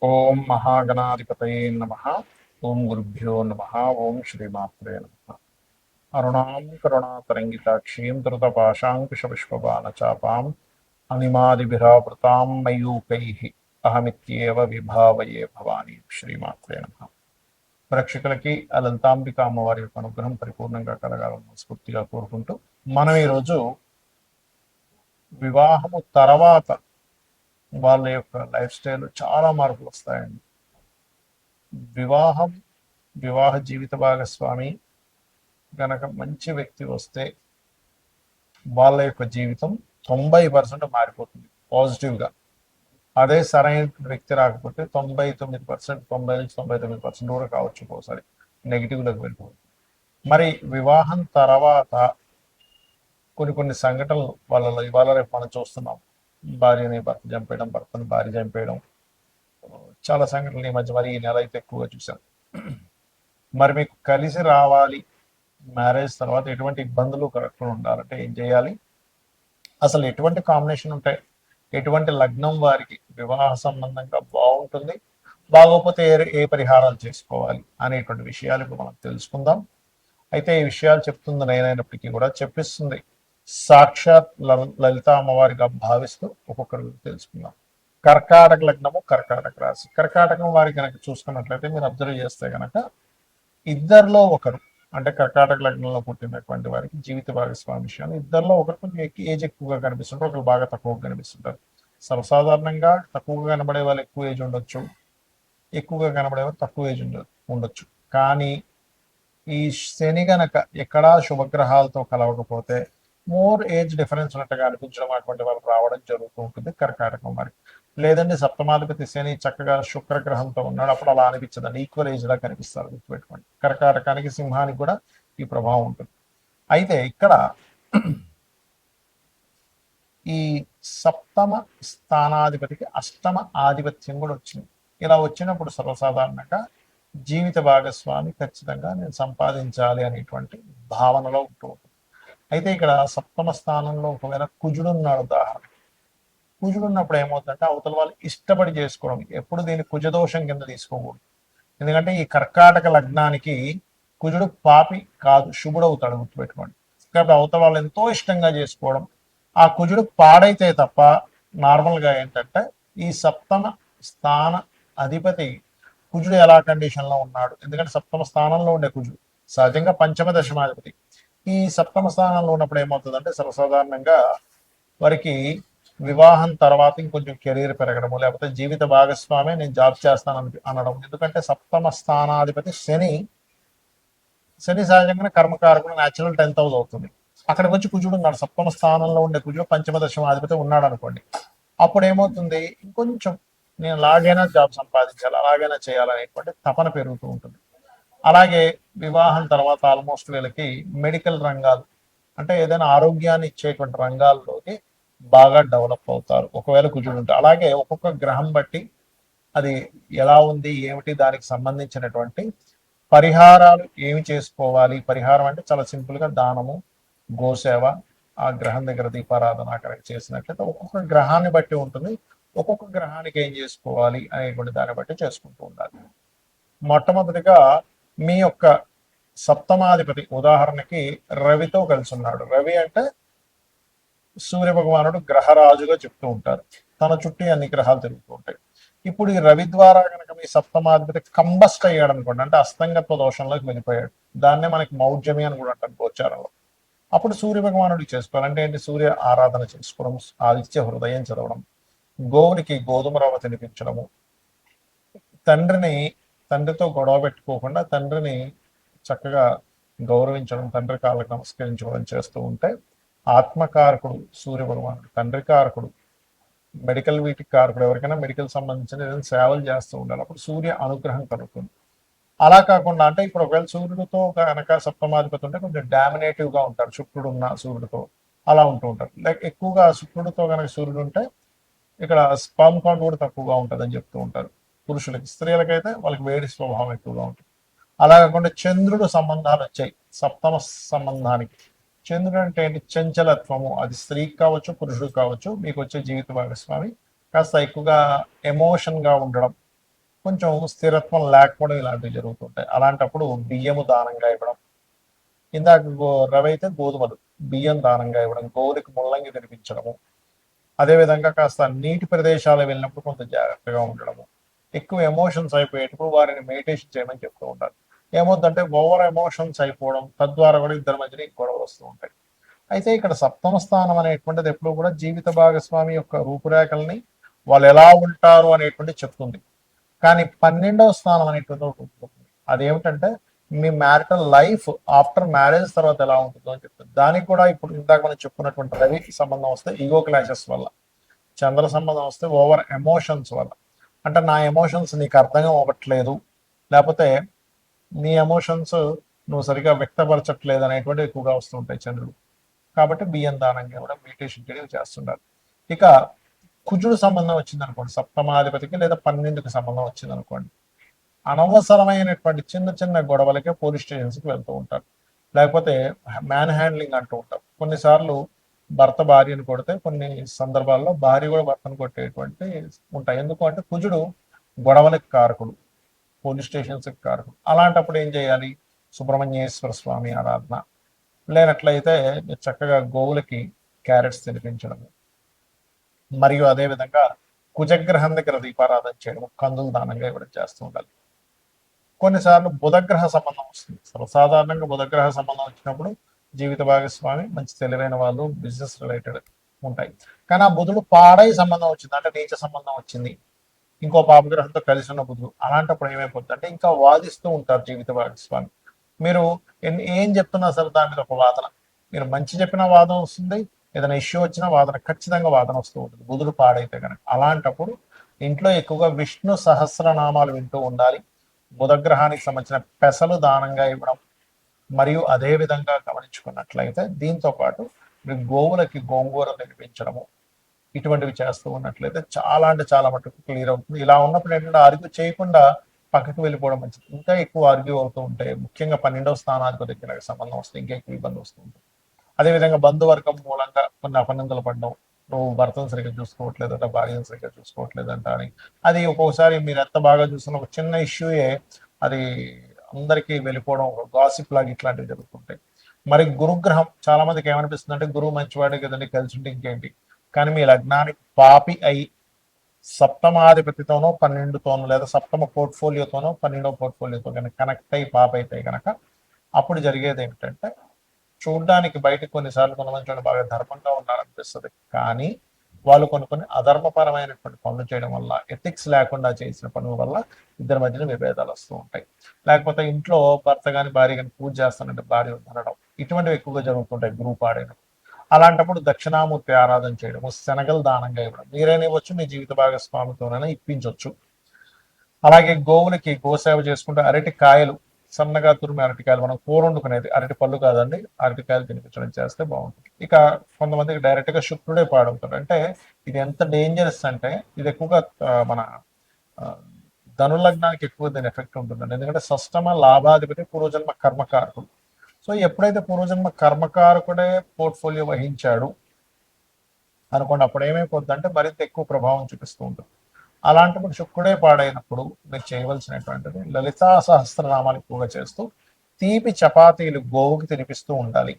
ఓం మహాగణాధిపతయే నమః. ఓం గురుభ్యో నమః. ఓం శ్రీమాత్రే నమః. అరుణాం కరుణాతరంగితాక్షీం ధృతపాశాంకుశపుష్పబాణచాపాం అనిమాదిభిరావృతాం మయూకైః అహమిత్యేవ విభావయే భవాని. శ్రీమాత్రే నమః. ప్రేక్షకులకి ఆ లలితాంబిక అమ్మవారి యొక్క అనుగ్రహం పరిపూర్ణంగా కలగాలని స్ఫూర్తిగా కోరుకుంటూ మనం ఈరోజు వివాహము తర్వాత వాళ్ళ యొక్క లైఫ్ స్టైల్ చాలా మార్పులు వస్తాయండి. వివాహం వివాహ జీవిత భాగస్వామి గనక మంచి వ్యక్తి వస్తే వాళ్ళ యొక్క జీవితం 90% మారిపోతుంది పాజిటివ్గా. అదే సరైన వ్యక్తి రాకపోతే 99%, 90 నుంచి 99% కూడా కావచ్చు, ఒకసారి నెగిటివ్లోకి వెళ్ళిపోతుంది. మరి వివాహం తర్వాత కొన్ని సంఘటనలు వాళ్ళలో ఇవాళ రేపు మనం చూస్తున్నాం. భార్యని భర్త చంపేయడం, భర్తని భార్య చంపేయడం, చాలా సంఘటనలు ఈ మధ్య మరి ఈ నెల అయితే ఎక్కువగా చూశాను. మరి మీకు కలిసి రావాలి, మ్యారేజ్ తర్వాత ఎటువంటి ఇబ్బందులు కలగకుండా ఉండాలంటే ఏం చేయాలి, అసలు ఎటువంటి కాంబినేషన్ ఉంటాయి, ఎటువంటి లగ్నం వారికి వివాహ సంబంధంగా బాగుంటుంది, బాగోకపోతే ఏ పరిహారాలు చేసుకోవాలి అనేటువంటి విషయాలు ఇప్పుడు మనం తెలుసుకుందాం. అయితే ఈ విషయాలు చెప్తుంది నేనైనప్పటికీ కూడా చెప్పిస్తుంది సాక్షాత్ లలిత అమ్మవారిగా భావిస్తూ ఒక్కొక్కరి గురించి తెలుసుకుందాం. కర్కాటక లగ్నము, కర్కాటక రాశి. కర్కాటకం వారికి కనుక చూసుకున్నట్లయితే మీరు అబ్జర్వ్ చేస్తే కనుక ఇద్దరిలో ఒకరు, అంటే కర్కాటక లగ్నంలో పుట్టినటువంటి వారికి జీవిత భాగస్వామి విషయాలు ఇద్దరిలో ఒకరు కొంచెం ఏజ్ ఎక్కువగా కనిపిస్తుంటారు, ఒకరు బాగా తక్కువగా కనిపిస్తుంటారు. సర్వసాధారణంగా తక్కువగా కనబడే వాళ్ళు ఎక్కువ ఏజ్ ఉండొచ్చు, ఎక్కువగా కనబడేవారు తక్కువ ఏజ్ ఉండొచ్చు. కానీ ఈ శని గనక ఎక్కడా శుభగ్రహాలతో కలవకపోతే మోర్ ఏజ్ డిఫరెన్స్ ఉన్నట్టుగా అనిపించడం అటువంటి వాళ్ళు రావడం జరుగుతూ ఉంటుంది కర్కాటకం వారికి. లేదండి సప్తమాధిపతి శని చక్కగా శుక్రగ్రహంతో ఉన్నాడు, అప్పుడు అలా అనిపించదండి, ఈక్వల్ ఏజ్ లా కనిపిస్తారు. గుర్తుపెట్టుకోండి, కర్కాటకానికి సింహానికి కూడా ఈ ప్రభావం ఉంటుంది. అయితే ఇక్కడ ఈ సప్తమ స్థానాధిపతికి అష్టమ ఆధిపత్యం కూడా వచ్చింది. ఇలా వచ్చినప్పుడు సర్వసాధారణంగా జీవిత భాగస్వామి ఖచ్చితంగా నేను సంపాదించాలి అనేటువంటి భావనలో ఉంటూ ఉంటుంది. అయితే ఇక్కడ సప్తమ స్థానంలో ఒకవేళ కుజుడు ఉన్నాడు, ఉదాహరణ కుజుడు ఉన్నప్పుడు ఏమవుతుందంటే అవతల వాళ్ళు ఇష్టపడి చేసుకోవడం, ఎప్పుడు దీన్ని కుజదోషం కింద తీసుకోకూడదు. ఎందుకంటే ఈ కర్కాటక లగ్నానికి కుజుడు పాపి కాదు, శుభుడవుతాడు, గుర్తుపెట్టుకోండి. కాబట్టి అవతల వాళ్ళు ఎంతో ఇష్టంగా చేసుకోవడం, ఆ కుజుడు పాడైతే తప్ప నార్మల్గా ఏంటంటే ఈ సప్తమ స్థాన అధిపతి కుజుడు ఎలా కండిషన్లో ఉన్నాడు, ఎందుకంటే సప్తమ స్థానంలో ఉండే కుజుడు సహజంగా పంచమ దశమాధిపతి. ఈ సప్తమ స్థానంలో ఉన్నప్పుడు ఏమవుతుందంటే సర్వసాధారణంగా వారికి వివాహం తర్వాత ఇంకొంచెం కెరీర్ పెరగడము, లేకపోతే జీవిత భాగస్వామి నేను జాబ్ చేస్తాను అనడం. ఎందుకంటే సప్తమ స్థానాధిపతి శని, శని సహజంగానే కర్మకారకుడు, న్యాచురల్ 10th హౌస్ అవుతుంది. అక్కడికి వచ్చి కుజుడు ఉన్నాడు, సప్తమ స్థానంలో ఉండే కుజుడు పంచమ దశమాధిపతి ఉన్నాడు అనుకోండి. అప్పుడు ఏమవుతుంది, ఇంకొంచెం నేను అలాగైనా జాబ్ సంపాదించాలి, అలాగైనా చేయాలనేటువంటి తపన పెరుగుతూ ఉంటుంది. అలాగే వివాహం తర్వాత ఆల్మోస్ట్ వీళ్ళకి మెడికల్ రంగాలు, అంటే ఏదైనా ఆరోగ్యాన్ని ఇచ్చేటువంటి రంగాల్లోకి బాగా డెవలప్ అవుతారు ఒకవేళ కుజుడు ఉంటే. అలాగే ఒక్కొక్క గ్రహం బట్టి అది ఎలా ఉంది ఏమిటి, దానికి సంబంధించినటువంటి పరిహారాలు ఏమి చేసుకోవాలి. పరిహారం అంటే చాలా సింపుల్గా దానము, గోసేవ, ఆ గ్రహం దగ్గర దీపారాధన కనుక చేసినట్లయితే ఒక్కొక్క గ్రహాన్ని బట్టి ఉంటుంది, ఒక్కొక్క గ్రహానికి ఏం చేసుకోవాలి అనేటువంటి దాన్ని బట్టి చేసుకుంటూ ఉండాలి. మొట్టమొదటిగా మీ యొక్క సప్తమాధిపతి ఉదాహరణకి రవితో కలిసి ఉన్నాడు. రవి అంటే సూర్య భగవానుడు గ్రహరాజుగా చెప్తూ ఉంటారు, తన చుట్టూ అన్ని గ్రహాలు తిరుగుతూ ఉంటాయి. ఇప్పుడు ఈ రవి ద్వారా కనుక మీ సప్తమాధిపతి కంబస్ట్ అయ్యాడు అనుకోండి, అంటే అస్తంగత్వ దోషంలోకి వెళ్ళిపోయాడు, దాన్నే మనకి మౌఢ్యమి అని కూడా అంటారు గోచారంలో. అప్పుడు సూర్య భగవానుడికి చేసుకోవాలి. అంటే ఏంటి, సూర్య ఆరాధన చేసుకోవడం, ఆదిత్య హృదయం చదవడం, గోవునికి గోధుమ రవ్వ తినిపించడము, తండ్రితో గొడవ పెట్టుకోకుండా తండ్రిని చక్కగా గౌరవించడం, తండ్రి కాళ్ళకు నమస్కరించుకోవడం చేస్తూ ఉంటే ఆత్మకారకుడు సూర్య భగవానుడు, తండ్రి కారకుడు, మెడికల్ వీటికి కారకుడు, ఎవరికైనా మెడికల్ సంబంధించిన ఏదైనా సేవలు చేస్తూ ఉండాలి, అప్పుడు సూర్య అనుగ్రహం కలుగుతుంది. అలా కాకుండా అంటే ఇప్పుడు ఒకవేళ సూర్యుడితో కనుక సప్తమాధిపతి ఉంటే కొంచెం డామినేటివ్ గా ఉంటారు, శుక్రుడు ఉన్న సూర్యుడితో అలా ఉంటూ ఉంటారు. లైక్ ఎక్కువగా శుక్రుడితో కనుక సూర్యుడు ఉంటే ఇక్కడ స్పర్మ్ కౌంట్ కూడా తక్కువగా ఉంటుంది అని చెప్తూ ఉంటారు పురుషులకి. స్త్రీలకైతే వాళ్ళకి వేడి స్వభావం ఎక్కువగా ఉంటుంది. అలా కాకుండా చంద్రుడు సంబంధాలు వచ్చాయి సప్తమ సంబంధానికి. చంద్రుడు అంటే ఏంటి, చంచలత్వము, అది స్త్రీకి కావచ్చు పురుషుడికి కావచ్చు. మీకు వచ్చే జీవిత భాగస్వామి కాస్త ఎక్కువగా ఎమోషన్ గా ఉండడం, కొంచెం స్థిరత్వం లేకపోవడం ఇలాంటివి జరుగుతుంటాయి. అలాంటప్పుడు బియ్యము దానంగా ఇవ్వడం, ఇందాక రవి అయితే గోధుమలు, బియ్యం దానంగా ఇవ్వడం, గోవులకి ముల్లంగి తినిపించడము, అదేవిధంగా కాస్త నీటి ప్రదేశాలు వెళ్ళినప్పుడు కొంత జాగ్రత్తగా ఉండడము, ఎక్కువ ఎమోషన్స్ అయిపోయేటప్పుడు వారిని మెడిటేషన్ చేయమని చెప్తూ ఉంటారు. ఏమవుతుందంటే ఓవర్ ఎమోషన్స్ అయిపోవడం, తద్వారా కూడా ఇద్దరి మధ్యన గొడవలు వస్తూ ఉంటాయి. అయితే ఇక్కడ సప్తమ స్థానం అనేటువంటిది ఎప్పుడు కూడా జీవిత భాగస్వామి యొక్క రూపురేఖల్ని వాళ్ళు ఎలా ఉంటారు అనేటువంటి చెప్తుంది. కానీ 12వ స్థానం అనేటువంటి ఒకటి ఉంటుంది. అదేమిటంటే మీ మ్యారిటల్ లైఫ్ ఆఫ్టర్ మ్యారేజ్ తర్వాత ఎలా ఉంటుందో అని చెప్తుంది. దానికి కూడా ఇప్పుడు ఇందాక మనం చెప్పుకున్నటువంటి రవికి సంబంధం వస్తే ఈగో క్లాషెస్ వల్ల, చంద్ర సంబంధం వస్తే ఓవర్ ఎమోషన్స్ వల్ల, అంటే నా ఎమోషన్స్ నీకు అర్థం అవ్వట్లేదు, లేకపోతే నీ ఎమోషన్స్ నువ్వు సరిగా వ్యక్తపరచట్లేదు అనేటువంటి ఎక్కువగా వస్తుంటాయి చంద్రుడు. కాబట్టి బియ్యం దానంగా కూడా మెడిటేషన్ చేయడం చేస్తుండాలి. ఇక కుజుడు సంబంధం వచ్చింది అనుకోండి, సప్తమాధిపతికి లేదా 12కి సంబంధం వచ్చింది అనుకోండి, అనవసరమైనటువంటి చిన్న చిన్న గొడవలకే పోలీస్ స్టేషన్స్కి వెళ్తూ ఉంటారు, లేకపోతే మ్యాన్ హ్యాండ్లింగ్ అంటూ ఉంటారు. కొన్నిసార్లు భర్త భార్యను కొడితే కొన్ని సందర్భాల్లో భార్య కూడా భర్తను కొట్టేటువంటి ఉంటాయి. ఎందుకు అంటే కుజుడు గొడవలకు కారకుడు, పోలీస్ స్టేషన్స్కి కారకుడు. అలాంటప్పుడు ఏం చేయాలి? సుబ్రహ్మణ్యేశ్వర స్వామి ఆరాధన, లేనట్లయితే చక్కగా గోవులకి క్యారెట్స్ తినిపించడము, మరియు అదేవిధంగా కుజగ్రహం దగ్గర దీపారాధన చేయడం, కందులు దానంగా ఇవ్వడం చేస్తూ ఉండాలి. కొన్నిసార్లు బుధగ్రహ సంబంధం వస్తుంది. సర్వసాధారణంగా బుధగ్రహ సంబంధం వచ్చినప్పుడు జీవిత భాగస్వామి మంచి తెలివైన వాళ్ళు, బిజినెస్ రిలేటెడ్ ఉంటాయి. కానీ ఆ బుధుడు పాడై సంబంధం వచ్చింది, అంటే నీచ సంబంధం వచ్చింది, ఇంకో పాపగ్రహంతో కలిసి ఉన్న బుధుడు, అలాంటప్పుడు ఏమైపోతుంది అంటే ఇంకా వాదిస్తూ ఉంటారు జీవిత భాగస్వామి. మీరు ఏం చెప్తున్నా సరే దాని మీద ఒక వాదన, మీరు మంచి చెప్పిన వాదన వస్తుంది, ఏదైనా ఇష్యూ వచ్చినా వాదన, ఖచ్చితంగా వాదన వస్తూ ఉంటుంది బుధుడు పాడైతే కనుక. అలాంటప్పుడు ఇంట్లో ఎక్కువగా విష్ణు సహస్రనామాలు వింటూ ఉండాలి, బుధగ్రహానికి సంబంధించిన పెసలు దానంగా ఇవ్వడం, మరియు అదే విధంగా గమనించుకున్నట్లయితే దీంతో పాటు మీరు గోవులకి గోంగూర తినిపించడము, ఇటువంటివి చేస్తూ ఉన్నట్లయితే చాలా అంటే చాలా మటుకు క్లియర్ అవుతుంది. ఇలా ఉన్నప్పుడు ఏంటంటే ఆర్గ్యూ చేయకుండా పక్కకు వెళ్ళిపోవడం మంచిది. ఇంకా ఎక్కువ ఆర్గ్యూ అవుతూ ఉంటే, ముఖ్యంగా 12వ స్థానాధిపతికి సంబంధం వస్తే ఇంకా ఎక్కువ ఇబ్బంది వస్తూ ఉంటుంది. అదేవిధంగా బంధువర్గం మూలంగా కొన్ని అపనిందలు పడడం, నువ్వు భర్తను సరిగ్గా చూసుకోవట్లేదంట, భార్యను సరిగ్గా చూసుకోవట్లేదంట అని, అది ఒక్కొక్కసారి మీరు ఎంత బాగా చూస్తున్న ఒక చిన్న ఇష్యూయే అది అందరికీ వెళ్ళిపోవడం, ఒక గాసిప్ లాగా ఇట్లాంటివి జరుగుతుంటాయి. మరి గురుగ్రహం చాలా మందికి ఏమనిపిస్తుంది అంటే గురువు మంచివాడే కదండి, కలిసి ఉంటే ఇంకేంటి. కానీ మీ లగ్నానికి పాపి అయి సప్తమాధిపతితోనో 12తోనో లేదా సప్తమ పోర్ట్ఫోలియోతోనో 12వ పోర్ట్ఫోలియోతో కనుక కనెక్ట్ అయ్యి పాప అయితే కనుక అప్పుడు జరిగేది ఏమిటంటే, చూడ్డానికి బయటకు కొన్నిసార్లు కొంతమంది బాగా ధర్మంగా ఉన్నారనిపిస్తుంది, కానీ వాళ్ళు కొన్ని అధర్మపరమైనటువంటి పనులు చేయడం వల్ల, ఎథిక్స్ లేకుండా చేసిన పనుల వల్ల ఇద్దరి మధ్యన విభేదాలు వస్తూ ఉంటాయి. లేకపోతే ఇంట్లో భర్త కానీ భార్య కానీ పూజ చేస్తానంటే భార్య అనడం, ఇటువంటివి ఎక్కువగా జరుగుతుంటాయి గ్రూప్ ఆడైనప్పుడు. అలాంటప్పుడు దక్షిణామూర్తి ఆరాధన చేయడము, శనగలు దానంగా ఇవ్వడం, మీరైనా ఇవ్వచ్చు, మీ జీవిత భాగస్వామితోనైనా ఇప్పించవచ్చు. అలాగే గోవులకి గోసేవ చేసుకుంటే అరటి కాయలు, సన్నగా తురిమి అరటికాయలు, మనం కూర వండుకునేది అరటి పళ్ళు కాదండి, అరటికాయలు తినిపించడం చేస్తే బాగుంటుంది. ఇక కొంతమందికి డైరెక్ట్ గా శుక్రుడే పాడవుతాడు. అంటే ఇది ఎంత డేంజరస్ అంటే, ఇది ఎక్కువగా మన ధనులగ్నానికి ఎక్కువ దీని ఎఫెక్ట్ ఉంటుందండి. ఎందుకంటే షష్టమ లాభాధిపతి పూర్వజన్మ కర్మకారకుడు. సో ఎప్పుడైతే పూర్వజన్మ కర్మకారకుడే పోర్ట్ఫోలియో వహించాడు అనుకోండి, అప్పుడు ఏమైపోతుంది అంటే మరింత ఎక్కువ ప్రభావం చూపిస్తూ ఉంటుంది. అలాంటప్పుడు శుక్రుడే పాడైనప్పుడు మీరు చేయవలసినటువంటిది లలితా సహస్రనామాలు ఎక్కువగా చేస్తూ తీపి చపాతీలు గోవుకి తినిపిస్తూ ఉండాలి.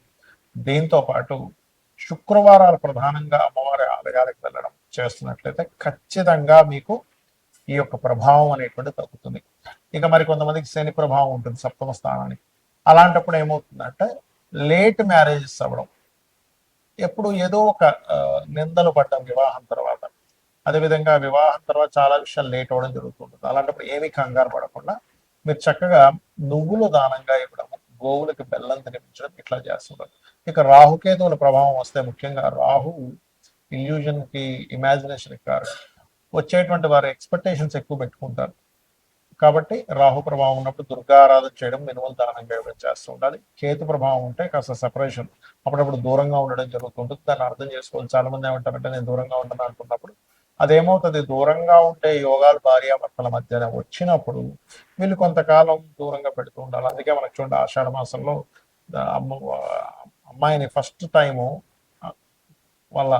దీంతో పాటు శుక్రవారాలు ప్రధానంగా అమ్మవారి ఆలయాలకు వెళ్ళడం చేస్తున్నట్లయితే ఖచ్చితంగా మీకు ఈ యొక్క ప్రభావం అనేటువంటి తగ్గుతుంది. ఇక మరి కొంతమందికి శని ప్రభావం ఉంటుంది సప్తమ స్థానానికి. అలాంటప్పుడు ఏమవుతుందంటే లేట్ మ్యారేజెస్ అవ్వడం, ఎప్పుడు ఏదో ఒక నిందలు పడ్డం వివాహం తర్వాత, అదేవిధంగా వివాహం తర్వాత చాలా విషయాలు లేట్ అవ్వడం జరుగుతుంటుంది. అలాంటప్పుడు ఏమీ కంగారు పడకుండా మీరు చక్కగా నువ్వులు దానంగా ఇవ్వడం, గోవులకి బెల్లం తినిపించడం, ఇట్లా చేస్తుంటారు. ఇక రాహుకేతువుల ప్రభావం వస్తే, ముఖ్యంగా రాహు ఇల్యూజన్ కి, ఇమాజినేషన్ కి కారణం, వచ్చేటువంటి వారి ఎక్స్పెక్టేషన్స్ ఎక్కువ పెట్టుకుంటారు. కాబట్టి రాహు ప్రభావం ఉన్నప్పుడు దుర్గా ఆరాధన చేయడం, మినుములు దానంగా ఇవ్వడం చేస్తూ ఉండాలి. కేతు ప్రభావం ఉంటే కాస్త సెపరేషన్, అప్పుడప్పుడు దూరంగా ఉండడం జరుగుతుంటుంది. దాన్ని అర్థం చేసుకోవాలి. చాలా మంది ఏమంటారంటే నేను దూరంగా ఉంటాను అనుకున్నప్పుడు అదేమవుతుంది, దూరంగా ఉంటే యోగాలు భార్యాభర్తల మధ్య వచ్చినప్పుడు వీళ్ళు కొంతకాలం దూరంగా పెడుతూ ఉండాలి. అందుకే మనకు చూడండి ఆషాఢ మాసంలో అమ్మ అమ్మాయిని ఫస్ట్ టైము వాళ్ళ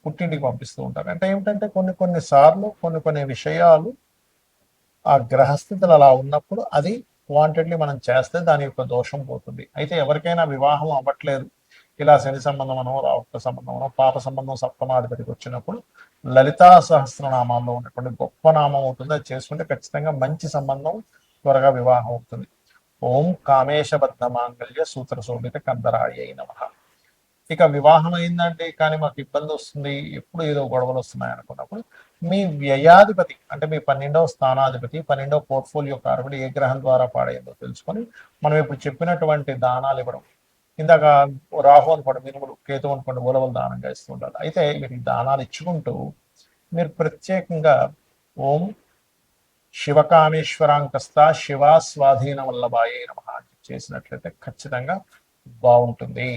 పుట్టింటికి పంపిస్తూ ఉంటారు. అంటే ఏమిటంటే కొన్ని సార్లు కొన్ని విషయాలు ఆ గ్రహస్థితులు అలా ఉన్నప్పుడు అది క్వాంటిటీ మనం చేస్తే దాని యొక్క దోషం పోతుంది. అయితే ఎవరికైనా వివాహం అవ్వట్లేదు, ఇలా శని సంబంధం అనో రాహుత్వ సంబంధం అనో పాప సంబంధం సప్తమాధిపతికి వచ్చినప్పుడు లలితా సహస్రనామాల్లో ఉన్నటువంటి గొప్ప నామం అవుతుంది, అది చేసుకుంటే ఖచ్చితంగా మంచి సంబంధం త్వరగా వివాహం అవుతుంది. ఓం కామేశబద్ధ మాంగళ్య సూత్ర శోభిత కందరాయ నమః. ఇక వివాహం అయిందండి కానీ మాకు ఇబ్బంది వస్తుంది, ఎప్పుడు ఏదో గొడవలు వస్తున్నాయి అనుకున్నప్పుడు మీ వ్యయాధిపతి అంటే మీ 12వ స్థానాధిపతి 12వ పోర్ట్ఫోలియో కారకుడు ఏ గ్రహం ద్వారా పాడైందో తెలుసుకొని మనం ఇప్పుడు చెప్పినటువంటి దానాలు ఇవ్వడం. ఇందాక రాహు అనుకోండి మినుములు, కేతు అనుకోండి ఉలవలు దానంగా ఇస్తూ ఉండాలి. అయితే మీరు ఈ దానాలు ఇచ్చుకుంటూ మీరు ప్రత్యేకంగా ఓం శివకామేశ్వరాంకస్త శివ స్వాధీన వల్లభాయే నమః చేసినట్లయితే ఖచ్చితంగా బాగుంటుంది.